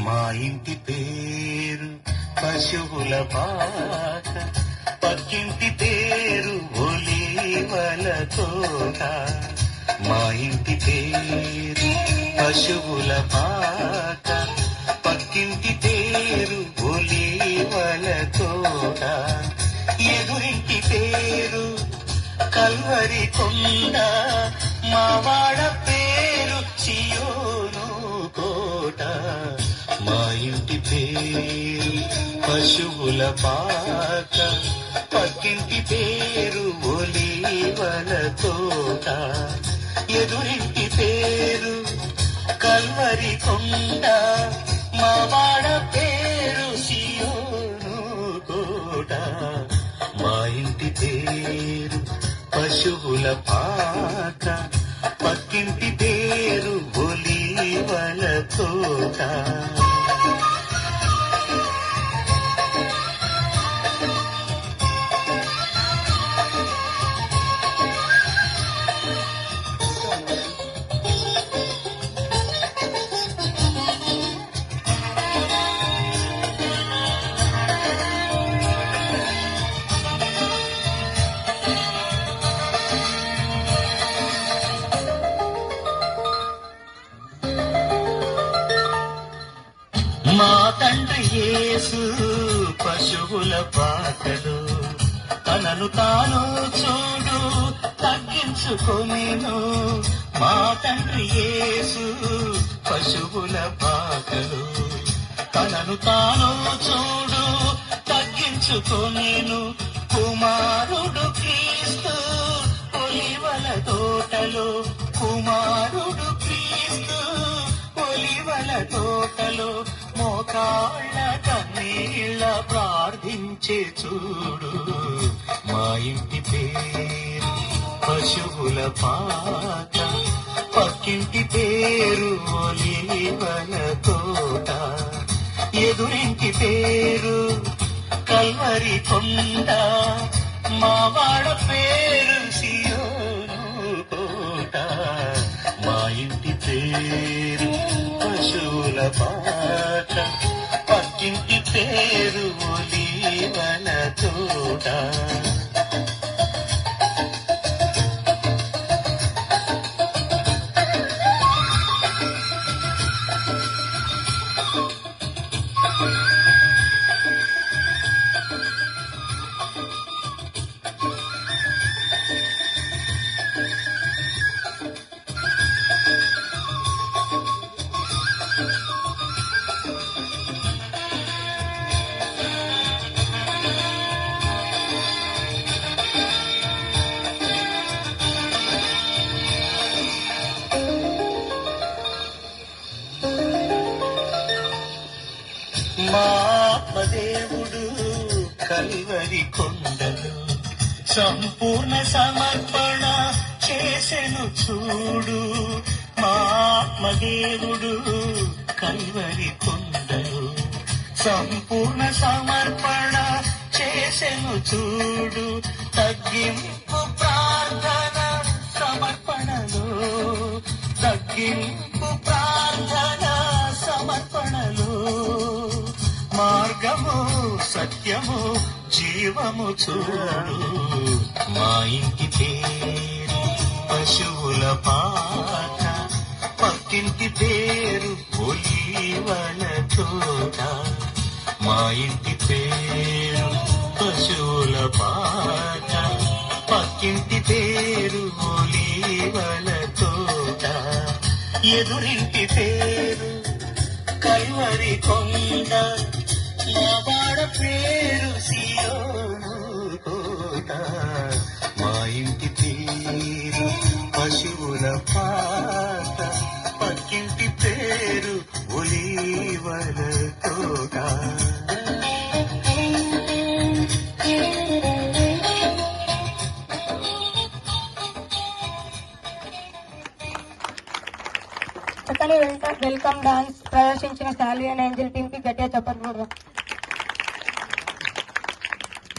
మా ఇంటి పేరు పశువుల పాక, పక్కింటి పేరు ఒలీవల తోట. మా ఇంటి పేరు పశువుల పాక, పక్కింటి పేరు ఒలీవల తోట. ఎదురింటి పేరు కల్వరి కొండ, మావాడ పేరు సియోను కోట. మా ఇంటి పేరు పశువుల పాక, పక్కింటి పేరు ఒలీవల తోట. ఎదురింటి పేరు కల్వరి కొండ, మావాడ పేరు సియోను కోట. మా ఇంటి పేరు పశువుల పాక, పక్కింటి పేరు ఒలీవల తోట. మా తండ్రి యేసు పశువుల పాకలో తనను తాను చూడు తగ్గించుకొనెను. మా తండ్రి యేసు పశువుల పాకలో తనను తాను చూడు తగ్గించుకొనెను. కుమారుడు క్రీస్తు ఒలీవల తోటలో, కుమారుడు క్రీస్తు ఒలీవల తోటలో మోకాళ్ళ కన్నీళ్ళ ప్రార్థించే చూడు. మా ఇంటి పేరు పశువుల పాక, పక్కింటి పేరు ఒలీవల తోట. ఎదురింటి పేరు కల్వరి కొండ, మావాడ పేరు సియోను కోట. మా ఇంటి పేరు పశువుల పాక, పక్కింటి పేరు ఒలీవల తోట. మా ఆత్మదేవుడు కల్వరి కొండలు సంపూర్ణ సమర్పణ చేసెను చూడు. మా ఆత్మదేవుడు కల్వరి కొండలు సంపూర్ణ సమర్పణ చేసెను చూడు. తగ్గింపు ప్రార్థన సమర్పణలో, తగ్గింపు ప్రార్థన సమర్పణలో మార్గము సత్యము జీవము చూడు. మా ఇంటి పేరు పశువుల పాక, పక్కింటి పేరు ఒలీవల తోట. మా ఇంటి పేరు పశువుల పాక, పక్కింటి పేరు ఒలీవల తోట. ఎదురింటి పేరు కల్వరి కొండ, మావాడ పేరు సియోను కోట. మా ఇంటి పేరు పశువుల పాక, పక్కింటి పేరు ఒలీవల తోట. వెల్కమ్ డాన్స్ ప్రదర్శించిన శాలియన్ ఏంజల్ టీమ్ కి గట్టిగా చప్పట్లు కొడదాం.